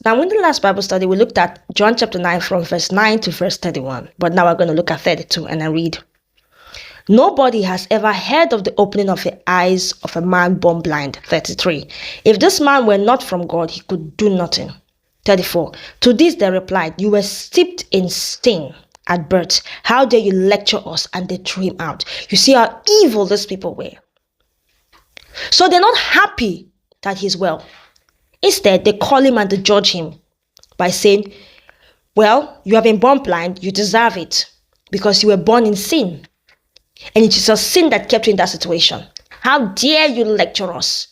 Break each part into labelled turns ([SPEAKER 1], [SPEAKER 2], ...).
[SPEAKER 1] Now in the last Bible study, we looked at John chapter 9 from verse 9 to verse 31. But now we're going to look at 32 and I read. Nobody has ever heard of the opening of the eyes of a man born blind. 33. If this man were not from God, he could do nothing. 34. To this they replied, you were steeped in sin at birth. How dare you lecture us? And they threw him out. You see how evil these people were. So they're not happy that he's well. Instead, they call him and they judge him by saying, well, you have been born blind, you deserve it because you were born in sin. And it is a sin that kept you in that situation. How dare you lecture us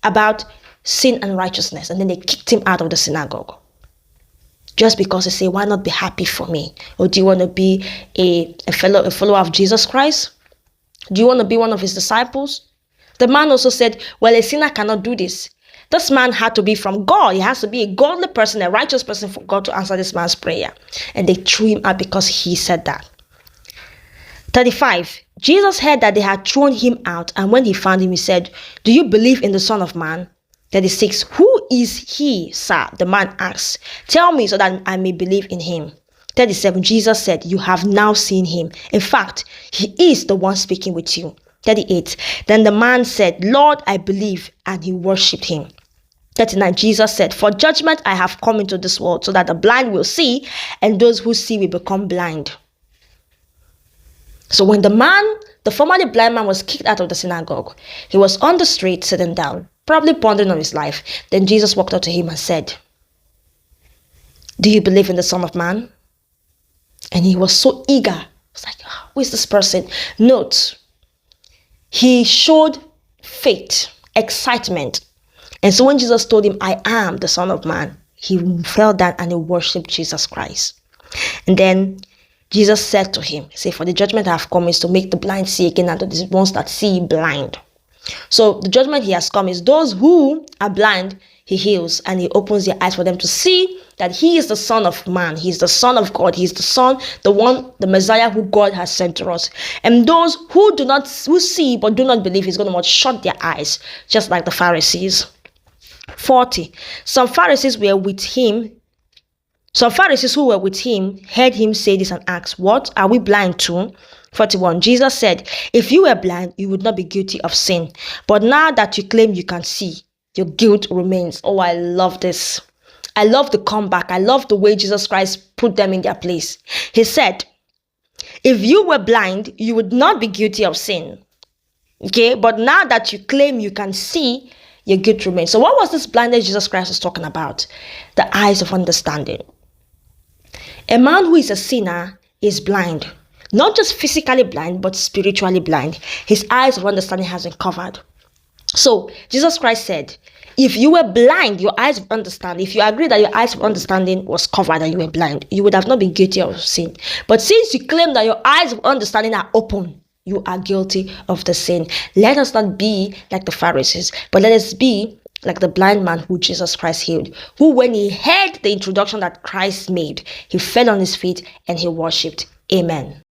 [SPEAKER 1] about sin and righteousness? And then they kicked him out of the synagogue. Just because they say, why not be happy for me? Or do you want to be a follower of Jesus Christ? Do you want to be one of his disciples? The man also said, well, a sinner cannot do this. This man had to be from God. He has to be a godly person, a righteous person for God to answer this man's prayer. And they threw him out because he said that. 35. Jesus heard that they had thrown him out, and when he found him, he said, do you believe in the Son of Man? 36. Who is he, sir? The man asked. Tell me so that I may believe in him. 37. Jesus said, you have now seen him. In fact, he is the one speaking with you. 38. Then the man said, Lord, I believe, and he worshipped him. 39. Jesus said, for judgment I have come into this world, so that the blind will see, and those who see will become blind. So when the formerly blind man was kicked out of the synagogue, he was on the street sitting down, probably pondering on his life. Then Jesus walked up to him and said, do you believe in the Son of Man? And he was so eager. He was like, oh, who is this person? Note, he showed faith, excitement. And so when Jesus told him, I am the Son of Man, he fell down and he worshipped Jesus Christ. And then Jesus said to him, say, for the judgment I have come is to make the blind see again, and to the ones that see blind. So the judgment he has come is those who are blind, he heals and he opens their eyes for them to see that he is the Son of Man. He is the Son of God. He is the Son, the Messiah who God has sent to us. And those who see but do not believe, he's going to shut their eyes, just like the Pharisees. 40. Some Pharisees who were with him heard him say this and asked, what? Are we blind too? 41. Jesus said, if you were blind, you would not be guilty of sin. But now that you claim you can see, your guilt remains. Oh, I love this. I love the comeback. I love the way Jesus Christ put them in their place. He said, if you were blind, you would not be guilty of sin. Okay, but now that you claim you can see, your guilt remains. So what was this blindness Jesus Christ was talking about? The eyes of understanding. A man who is a sinner is blind. Not just physically blind, but spiritually blind. His eyes of understanding has been covered. So Jesus Christ said, if you were blind, your eyes of understanding, if you agree that your eyes of understanding was covered and you were blind, you would have not been guilty of sin. But since you claim that your eyes of understanding are open, you are guilty of the sin. Let us not be like the Pharisees, but let us be like the blind man who Jesus Christ healed, who when he heard the introduction that Christ made, he fell on his feet and he worshipped. Amen.